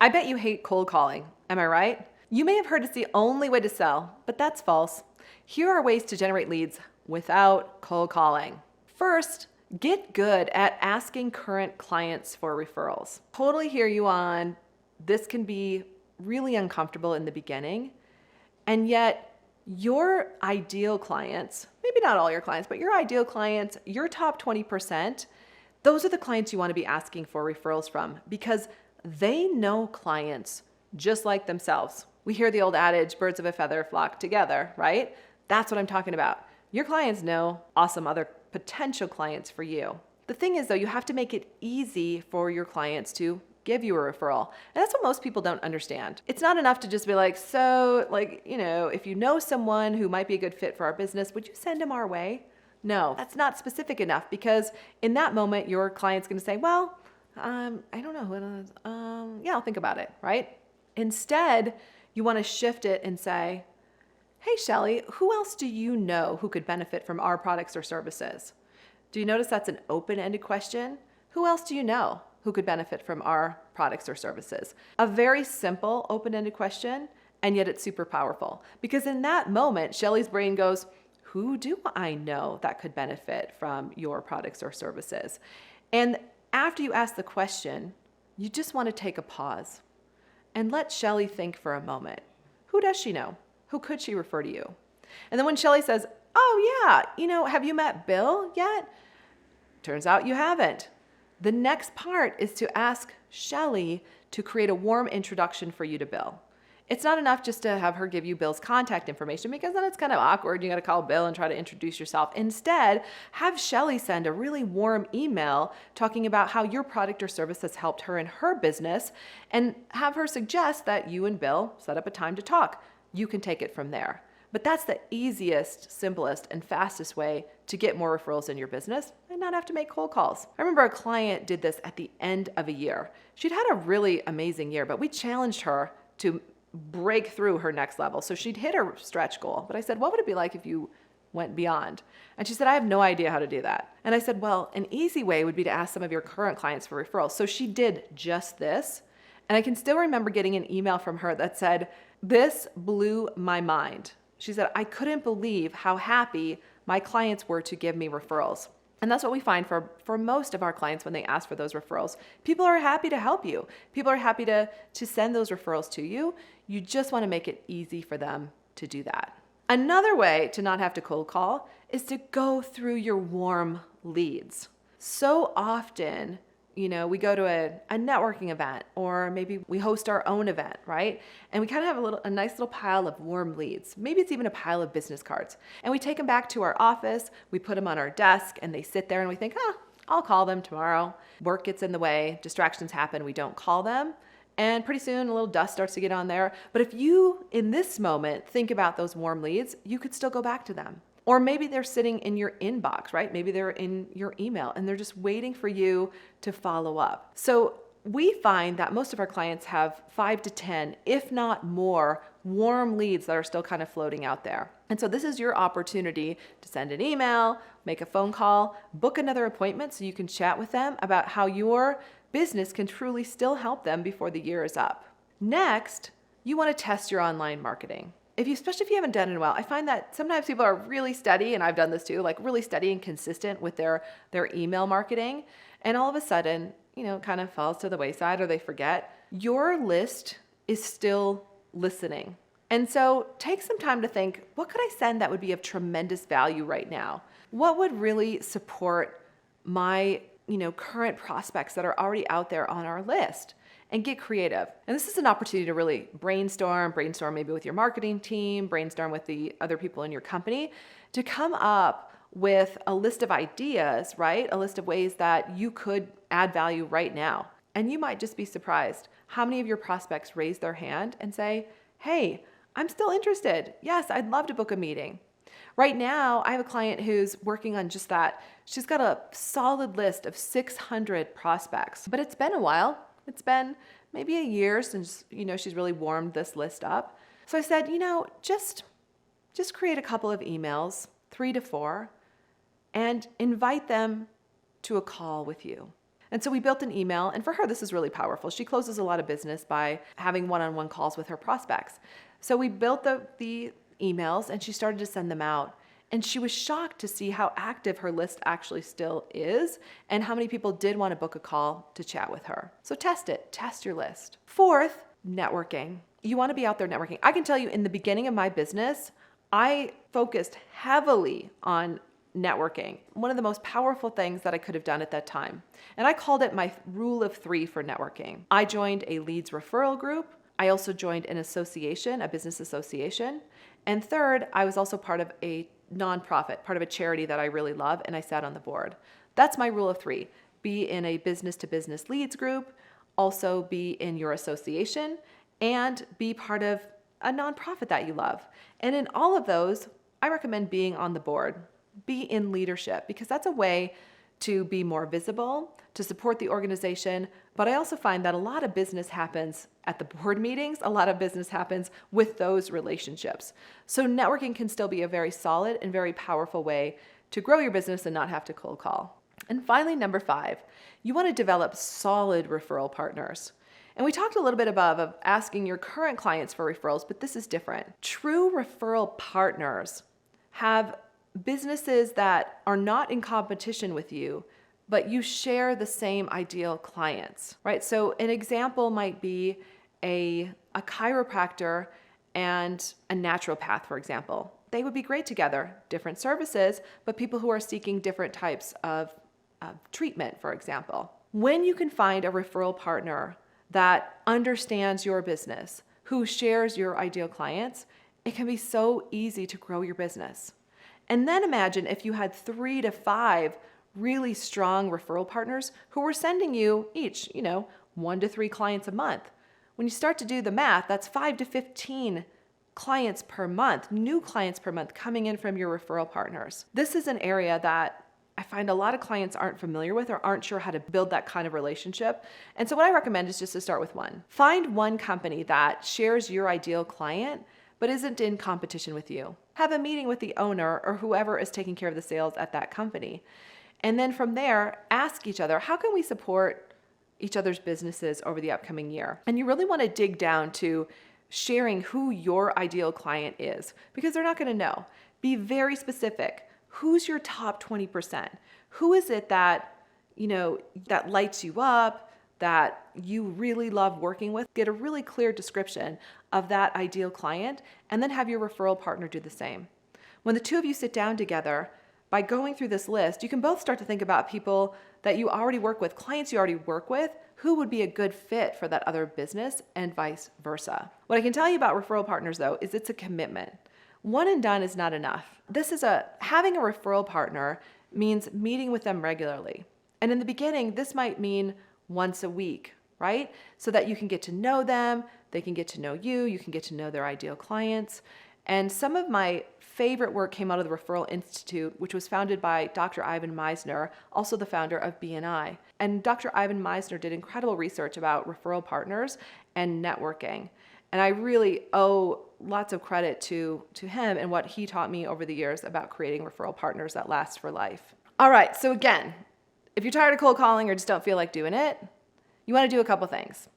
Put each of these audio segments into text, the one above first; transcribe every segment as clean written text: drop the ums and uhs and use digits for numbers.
I bet you hate cold calling, am I right? You may have heard it's the only way to sell, but that's false. Here are ways to generate leads without cold calling. First, get good at asking current clients for referrals. Totally hear you on this can be really uncomfortable in the beginning, and yet your ideal clients, maybe not all your clients, but your ideal clients, your top 20%, those are the clients you want to be asking for referrals from because they know clients just like themselves. We hear the old adage, birds of a feather flock together, right? That's what I'm talking about. Your clients know awesome other potential clients for you. The thing is though, you have to make it easy for your clients to give you a referral. And that's what most people don't understand. It's not enough to just be like, if you know someone who might be a good fit for our business, would you send them our way? No, that's not specific enough because in that moment, your client's going to say, well, I don't know who it is. Yeah, I'll think about it, right? Instead, you want to shift it and say, hey, Shelly, who else do you know who could benefit from our products or services? Do you notice that's an open-ended question? Who else do you know who could benefit from our products or services? A very simple open-ended question, and yet it's super powerful. Because in that moment, Shelly's brain goes, who do I know that could benefit from your products or services? And after you ask the question, you just want to take a pause and let Shelly think for a moment. Who does she know? Who could she refer to you? And then when Shelly says, oh yeah, have you met Bill yet? Turns out you haven't. The next part is to ask Shelly to create a warm introduction for you to Bill. It's not enough just to have her give you Bill's contact information because then it's kind of awkward. You got to call Bill and try to introduce yourself. Instead, have Shelly send a really warm email talking about how your product or service has helped her in her business and have her suggest that you and Bill set up a time to talk. You can take it from there. But that's the easiest, simplest, and fastest way to get more referrals in your business and not have to make cold calls. I remember a client did this at the end of a year. She'd had a really amazing year, but we challenged her to break through her next level. So she'd hit her stretch goal. But I said, what would it be like if you went beyond? And she said, I have no idea how to do that. And I said, well, an easy way would be to ask some of your current clients for referrals. So she did just this. And I can still remember getting an email from her that said, this blew my mind. She said, I couldn't believe how happy my clients were to give me referrals. And that's what we find for most of our clients when they ask for those referrals. People are happy to help you. People are happy to send those referrals to you. You just want to make it easy for them to do that. Another way to not have to cold call is to go through your warm leads. So often, we go to a networking event or maybe we host our own event, right? And we kind of have a nice little pile of warm leads. Maybe it's even a pile of business cards. And we take them back to our office, we put them on our desk and they sit there and we think, I'll call them tomorrow. Work gets in the way, distractions happen, we don't call them. And pretty soon a little dust starts to get on there. But if you, in this moment, think about those warm leads, you could still go back to them. Or maybe they're sitting in your inbox, right? Maybe they're in your email and they're just waiting for you to follow up. So we find that most of our clients have 5 to 10, if not more, warm leads that are still kind of floating out there. And so this is your opportunity to send an email, make a phone call, book another appointment so you can chat with them about how your business can truly still help them before the year is up. Next, you want to test your online marketing. Especially if you haven't done it in a while, I find that sometimes people are really steady, and I've done this too, like really steady and consistent with their email marketing. And all of a sudden, it kind of falls to the wayside or they forget. Your list is still listening. And so take some time to think, what could I send that would be of tremendous value right now? What would really support my, current prospects that are already out there on our list? And get creative. And this is an opportunity to really brainstorm maybe with your marketing team, brainstorm with the other people in your company to come up with a list of ideas, right? A list of ways that you could add value right now. And you might just be surprised how many of your prospects raise their hand and say, hey, I'm still interested. Yes, I'd love to book a meeting. Right now, I have a client who's working on just that. She's got a solid list of 600 prospects, but it's been a while. It's been maybe a year since, she's really warmed this list up. So I said, just create a couple of emails, 3 to 4, and invite them to a call with you. And so we built an email, and for her, this is really powerful. She closes a lot of business by having one-on-one calls with her prospects. So we built the emails, and she started to send them out. And she was shocked to see how active her list actually still is and how many people did want to book a call to chat with her. So test it, test your list. Fourth, networking. You want to be out there networking. I can tell you in the beginning of my business, I focused heavily on networking. One of the most powerful things that I could have done at that time. And I called it my rule of 3 for networking. I joined a leads referral group. I also joined an association, a business association. And third, I was also part of a nonprofit, part of a charity that I really love, and I sat on the board. That's my rule of 3. Be in a business-to-business leads group, also be in your association, and be part of a nonprofit that you love. And in all of those, I recommend being on the board. Be in leadership, because that's a way to be more visible, to support the organization. But I also find that a lot of business happens at the board meetings. A lot of business happens with those relationships. So networking can still be a very solid and very powerful way to grow your business and not have to cold call. And finally, number 5, you want to develop solid referral partners. And we talked a little bit above of asking your current clients for referrals, but this is different. True referral partners have businesses that are not in competition with you, but you share the same ideal clients, right? So an example might be a chiropractor and a naturopath, for example. They would be great together, different services, but people who are seeking different types of treatment, for example. When you can find a referral partner that understands your business, who shares your ideal clients, it can be so easy to grow your business. And then imagine if you had 3 to 5 really strong referral partners who were sending you each, 1 to 3 clients a month. When you start to do the math, that's 5 to 15 clients per month, new clients per month coming in from your referral partners. This is an area that I find a lot of clients aren't familiar with or aren't sure how to build that kind of relationship. And so what I recommend is just to start with one. Find one company that shares your ideal client but isn't in competition with you. Have a meeting with the owner or whoever is taking care of the sales at that company. And then from there, ask each other, how can we support each other's businesses over the upcoming year? And you really want to dig down to sharing who your ideal client is, because they're not going to know. Be very specific. Who's your top 20%? Who is it that, that lights you up, that you really love working with? Get a really clear description of that ideal client, and then have your referral partner do the same. When the two of you sit down together, by going through this list, you can both start to think about people that you already work with, clients you already work with, who would be a good fit for that other business, and vice versa. What I can tell you about referral partners, though, is it's a commitment. One and done is not enough. Having a referral partner means meeting with them regularly. And in the beginning, this might mean once a week, right? So that you can get to know them, they can get to know you, you can get to know their ideal clients. And some of my favorite work came out of the Referral Institute, which was founded by Dr. Ivan Misner, also the founder of BNI. And Dr. Ivan Misner did incredible research about referral partners and networking. And I really owe lots of credit to him and what he taught me over the years about creating referral partners that last for life. All right, so again, if you're tired of cold calling or just don't feel like doing it, you want to do a couple things.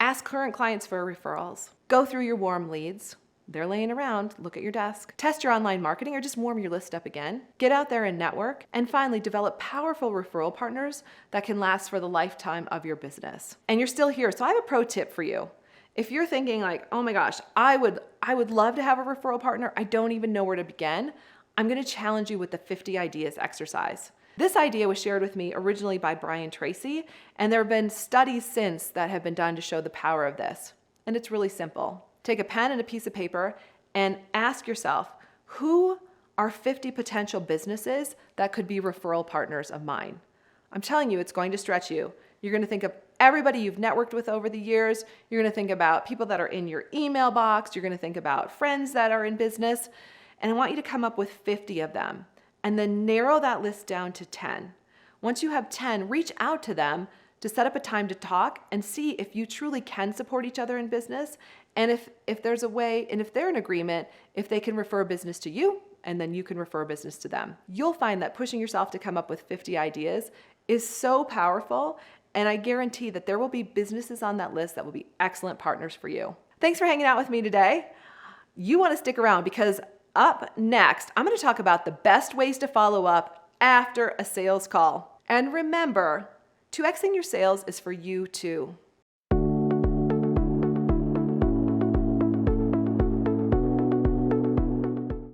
Ask current clients for referrals. Go through your warm leads. They're laying around. Look at your desk. Test your online marketing or just warm your list up again. Get out there and network. And finally, develop powerful referral partners that can last for the lifetime of your business. And you're still here, so I have a pro tip for you. If you're thinking like, oh my gosh, I would love to have a referral partner, I don't even know where to begin, I'm going to challenge you with the 50 ideas exercise. This idea was shared with me originally by Brian Tracy, and there have been studies since that have been done to show the power of this. And it's really simple. Take a pen and a piece of paper and ask yourself, who are 50 potential businesses that could be referral partners of mine? I'm telling you, it's going to stretch you. You're going to think of everybody you've networked with over the years. You're going to think about people that are in your email box. You're going to think about friends that are in business. And I want you to come up with 50 of them and then narrow that list down to 10. Once you have 10, reach out to them to set up a time to talk and see if you truly can support each other in business, and if there's a way, and if they're in agreement, if they can refer business to you, and then you can refer business to them. You'll find that pushing yourself to come up with 50 ideas is so powerful, And I guarantee that there will be businesses on that list that will be excellent partners for you. Thanks for hanging out with me today. You want to stick around because up next, I'm going to talk about the best ways to follow up after a sales call. And remember, 2xing your sales is for you too.